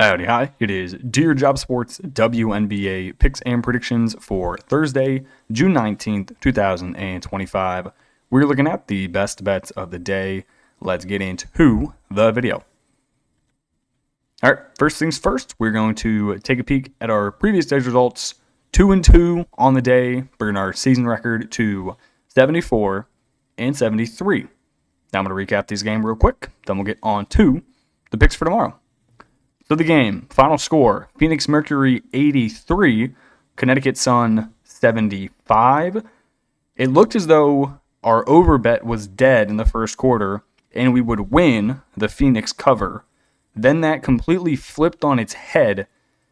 Howdy, hi. It is Dear Job Sports WNBA Picks and Predictions for Thursday, June 19th, 2025. We're looking at the best bets of the day. Let's get into the video. All right, first things first, we're going to take a peek at our previous day's results. 2-2 on the day, bringing our season record to 74 and 73. Now I'm going to recap these games real quick, then we'll get on to the picks for tomorrow. So the game, final score, Phoenix Mercury 83, Connecticut Sun 75. It looked as though our over bet was dead in the first quarter and we would win the Phoenix cover. Then that completely flipped on its head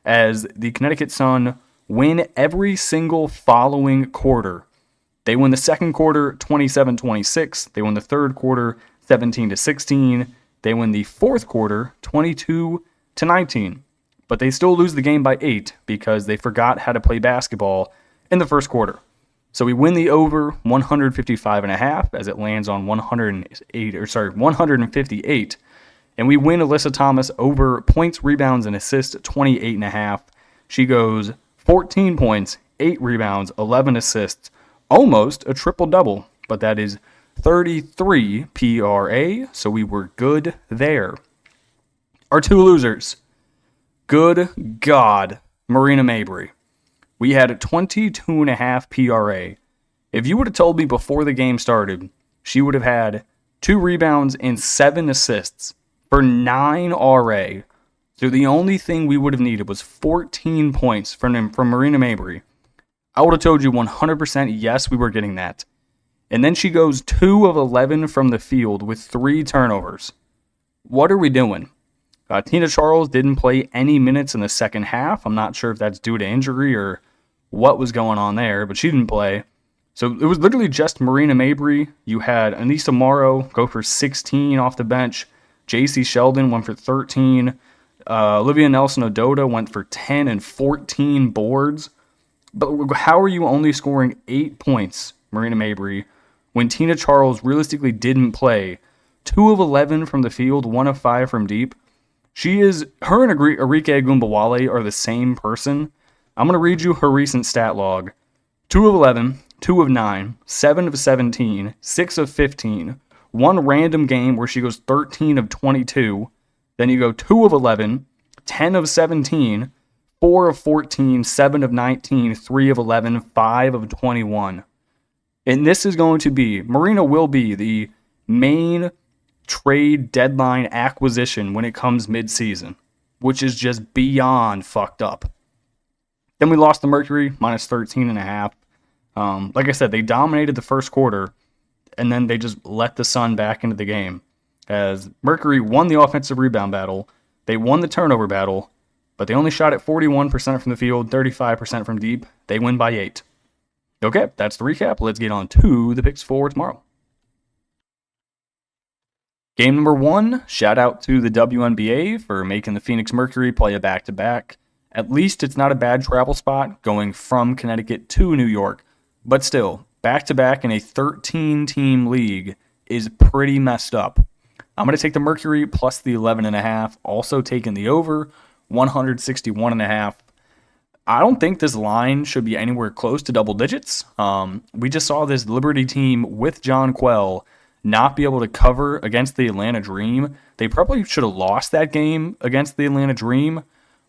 as the Connecticut Sun win every single following quarter. They win the second quarter 27-26. They win the third quarter 17-16. They win the fourth quarter 22-19, but they still lose the game by 8 because they forgot how to play basketball in the first quarter. So we win the over 155.5 as it lands on 158, and we win Alyssa Thomas over points, rebounds, and assists 28.5. She goes 14 points, 8 rebounds, 11 assists, almost a triple-double, but that is 33 PRA, so we were good there. Our two losers. Good God, Marina Mabrey. We had a 22.5 PRA. If you would have told me before the game started, she would have had 2 rebounds and 7 assists for 9 RA. So the only thing we would have needed was 14 points from Marina Mabrey. I would have told you 100% yes, we were getting that. And then she goes 2 of 11 from the field with 3 turnovers. What are we doing? Tina Charles didn't play any minutes in the second half. I'm not sure if that's due to injury or what was going on there, but she didn't play. So it was literally just Marina Mabrey. You had Anissa Morrow go for 16 off the bench. J.C. Sheldon went for 13. Olivia Nelson-Ododa went for 10 and 14 boards. But how are you only scoring 8 points, Marina Mabrey, when Tina Charles realistically didn't play? 2 of 11 from the field, 1 of 5 from deep. Her and Arike Gumbawale are the same person. I'm going to read you her recent stat log. 2 of 11, 2 of 9, 7 of 17, 6 of 15. One random game where she goes 13 of 22. Then you go 2 of 11, 10 of 17, 4 of 14, 7 of 19, 3 of 11, 5 of 21. And this is going to be, Marina will be the main trade deadline acquisition when it comes mid-season, which is just beyond fucked up. Then we lost the Mercury, minus 13.5. Like I said, they dominated the first quarter, and then they just let the Sun back into the game. As Mercury won the offensive rebound battle, they won the turnover battle, but they only shot at 41% from the field, 35% from deep. They win by 8. Okay, that's the recap. Let's get on to the picks for tomorrow. Game number 1, shout out to the WNBA for making the Phoenix Mercury play a back-to-back. At least it's not a bad travel spot going from Connecticut to New York. But still, back-to-back in a 13-team league is pretty messed up. I'm going to take the Mercury plus the 11.5, also taking the over, 161.5. I don't think this line should be anywhere close to double digits. We just saw this Liberty team with John Quell not be able to cover against the Atlanta Dream. They probably should have lost that game against the Atlanta Dream.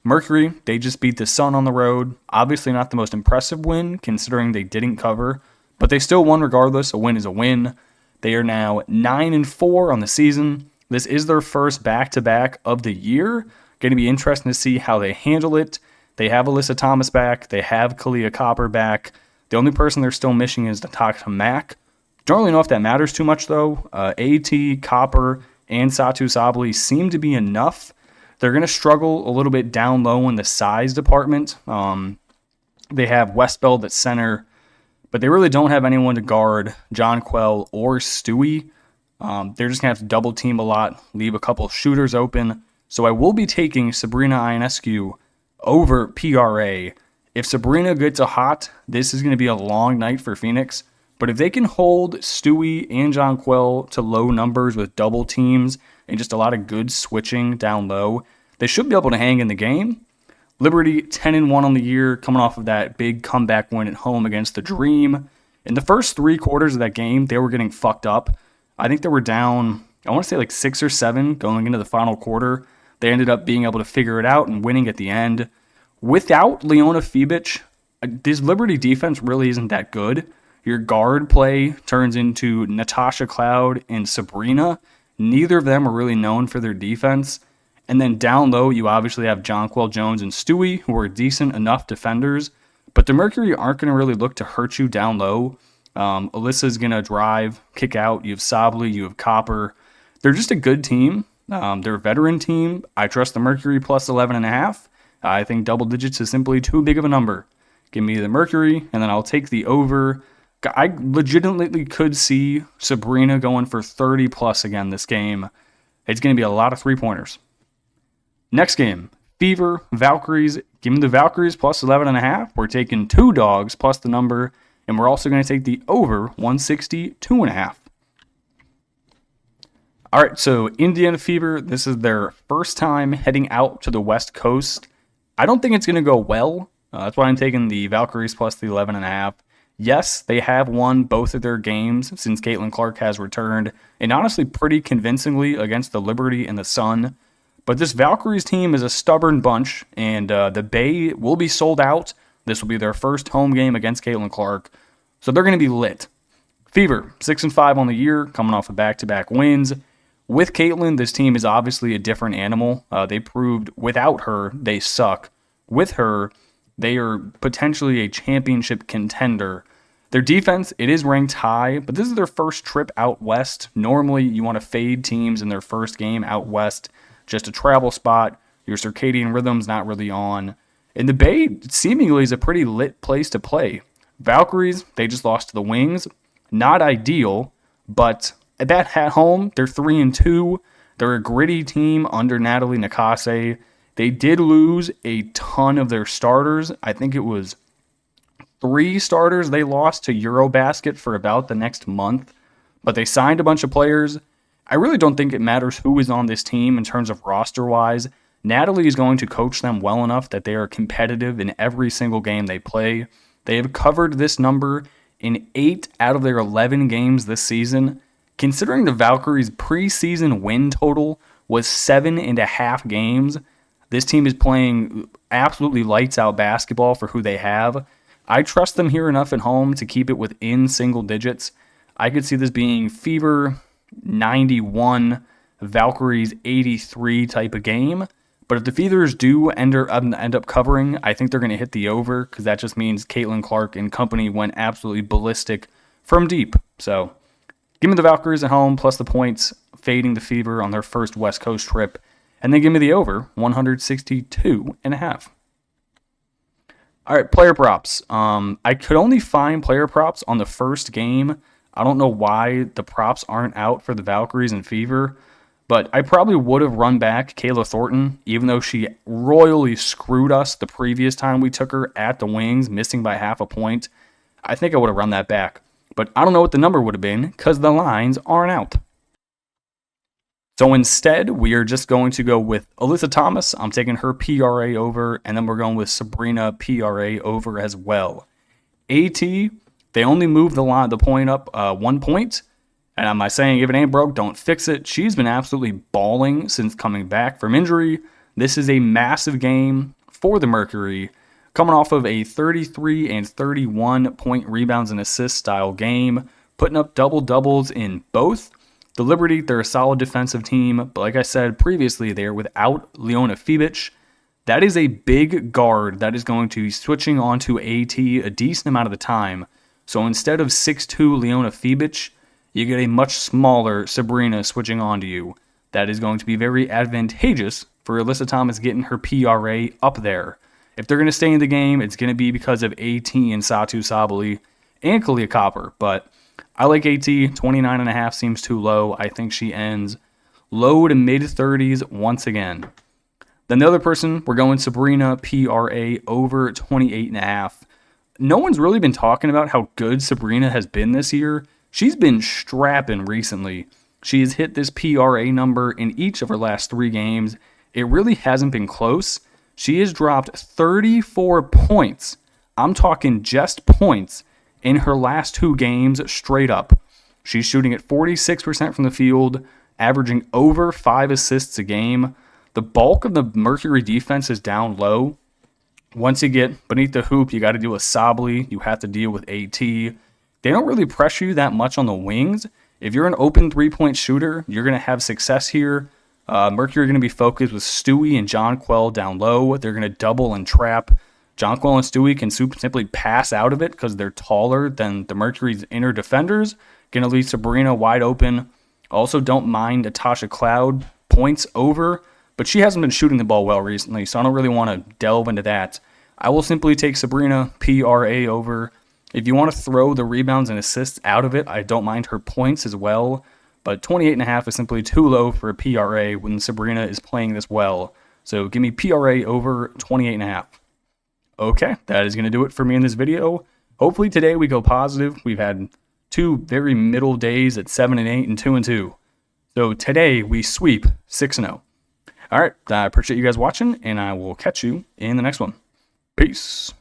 Mercury, they just beat the Sun on the road. Obviously not the most impressive win, considering they didn't cover, but they still won regardless. A win is a win. They are now 9-4 on the season. This is their first back-to-back of the year. Going to be interesting to see how they handle it. They have Alyssa Thomas back. They have Kalia Copper back. The only person they're still missing is Natasha Mack. Don't really know if that matters too much, though. A.T., Copper, and Satu Sabali seem to be enough. They're going to struggle a little bit down low in the size department. They have Westbeld at center, but they really don't have anyone to guard John Quell or Stewie. They're just going to have to double team a lot, leave a couple of shooters open. So I will be taking Sabrina Ionescu over PRA. If Sabrina gets a hot, this is going to be a long night for Phoenix. But if they can hold Stewie and John Quell to low numbers with double teams and just a lot of good switching down low, they should be able to hang in the game. Liberty 10-1 on the year, coming off of that big comeback win at home against the Dream. In the first 3 quarters of that game, they were getting fucked up. I think they were down, I want to say like 6 or 7 going into the final quarter. They ended up being able to figure it out and winning at the end. Without Leona Fibic, this Liberty defense really isn't that good. Your guard play turns into Natasha Cloud and Sabrina. Neither of them are really known for their defense. And then down low, you obviously have Jonquel Jones and Stewie, who are decent enough defenders. But the Mercury aren't going to really look to hurt you down low. Alyssa's going to drive, kick out. You have Sably, you have Copper. They're just a good team. They're a veteran team. I trust the Mercury plus 11.5. I think double digits is simply too big of a number. Give me the Mercury, and then I'll take the over. I legitimately could see Sabrina going for 30 plus again this game. It's going to be a lot of 3-pointers. Next game, Fever, Valkyries. Give me the Valkyries plus 11.5. We're taking 2 dogs plus the number, and we're also going to take the over 162.5. All right, so Indiana Fever, this is their first time heading out to the West Coast. I don't think it's going to go well. That's why I'm taking the Valkyries plus the 11.5. Yes, they have won both of their games since Caitlin Clark has returned, and honestly pretty convincingly against the Liberty and the Sun. But this Valkyries team is a stubborn bunch, and the Bay will be sold out. This will be their first home game against Caitlin Clark, so they're going to be lit. Fever, 6-5 on the year, coming off of back-to-back wins. With Caitlin, this team is obviously a different animal. They proved without her, they suck. With her, they are potentially a championship contender. Their defense, it is ranked high, but this is their first trip out west. Normally, you want to fade teams in their first game out west. Just a travel spot. Your circadian rhythm's not really on. And the Bay seemingly is a pretty lit place to play. Valkyries, they just lost to the Wings. Not ideal, but at home, they're 3-2. They're a gritty team under Natalie Nakase. They did lose a ton of their starters. I think it was 3 starters they lost to Eurobasket for about the next month. But they signed a bunch of players. I really don't think it matters who is on this team in terms of roster-wise. Natalie is going to coach them well enough that they are competitive in every single game they play. They have covered this number in 8 out of their 11 games this season. Considering the Valkyries' preseason win total was 7.5 games, this team is playing absolutely lights-out basketball for who they have. I trust them here enough at home to keep it within single digits. I could see this being Fever 91, Valkyries 83 type of game. But if the Fevers do end up covering, I think they're going to hit the over because that just means Caitlin Clark and company went absolutely ballistic from deep. So give me the Valkyries at home plus the points, fading the Fever on their first West Coast trip. And then give me the over, 162.5. All right, player props. I could only find player props on the first game. I don't know why the props aren't out for the Valkyries and Fever, but I probably would have run back Kayla Thornton, even though she royally screwed us the previous time we took her at the Wings, missing by half a point. I think I would have run that back, but I don't know what the number would have been because the lines aren't out. So instead, we are just going to go with Alyssa Thomas. I'm taking her PRA over, and then we're going with Sabrina PRA over as well. AT, they only moved the point up 1 point. And am I saying if it ain't broke, don't fix it? She's been absolutely balling since coming back from injury. This is a massive game for the Mercury, coming off of a 33 and 31 point rebounds and assists style game, putting up double-doubles in both. The Liberty, they're a solid defensive team, but like I said previously, they're without Leona Fibic. That is a big guard that is going to be switching onto AT a decent amount of the time. So instead of 6'2 Leona Fibic, you get a much smaller Sabrina switching onto you. That is going to be very advantageous for Alyssa Thomas getting her PRA up there. If they're going to stay in the game, it's going to be because of AT and Satu Sabali and Kalia Copper, but I like AT. 29.5 seems too low. I think she ends low to mid-30s once again. Then the other person, we're going Sabrina PRA over 28.5. No one's really been talking about how good Sabrina has been this year. She's been strapping recently. She has hit this PRA number in each of her last 3 games, it really hasn't been close. She has dropped 34 points. I'm talking just points in her last 2 games straight up. She's shooting at 46% from the field, averaging over 5 assists a game. The bulk of the Mercury defense is down low. Once you get beneath the hoop, you got to deal with Sably. You have to deal with AT. They don't really pressure you that much on the wings. If you're an open 3-point shooter, you're going to have success here. Mercury are going to be focused with Stewie and Jonquel down low. They're going to double and trap. Jonquel and Stewie can simply pass out of it because they're taller than the Mercury's inner defenders. Going to leave Sabrina wide open. Also, don't mind Natasha Cloud points over, but she hasn't been shooting the ball well recently, so I don't really want to delve into that. I will simply take Sabrina PRA over. If you want to throw the rebounds and assists out of it, I don't mind her points as well, but 28.5 is simply too low for a PRA when Sabrina is playing this well. So give me PRA over 28.5. Okay, that is going to do it for me in this video. Hopefully today we go positive. We've had 2 very middle days at 7-8 and 2-2. So today we sweep 6-0. All right, I appreciate you guys watching, and I will catch you in the next one. Peace.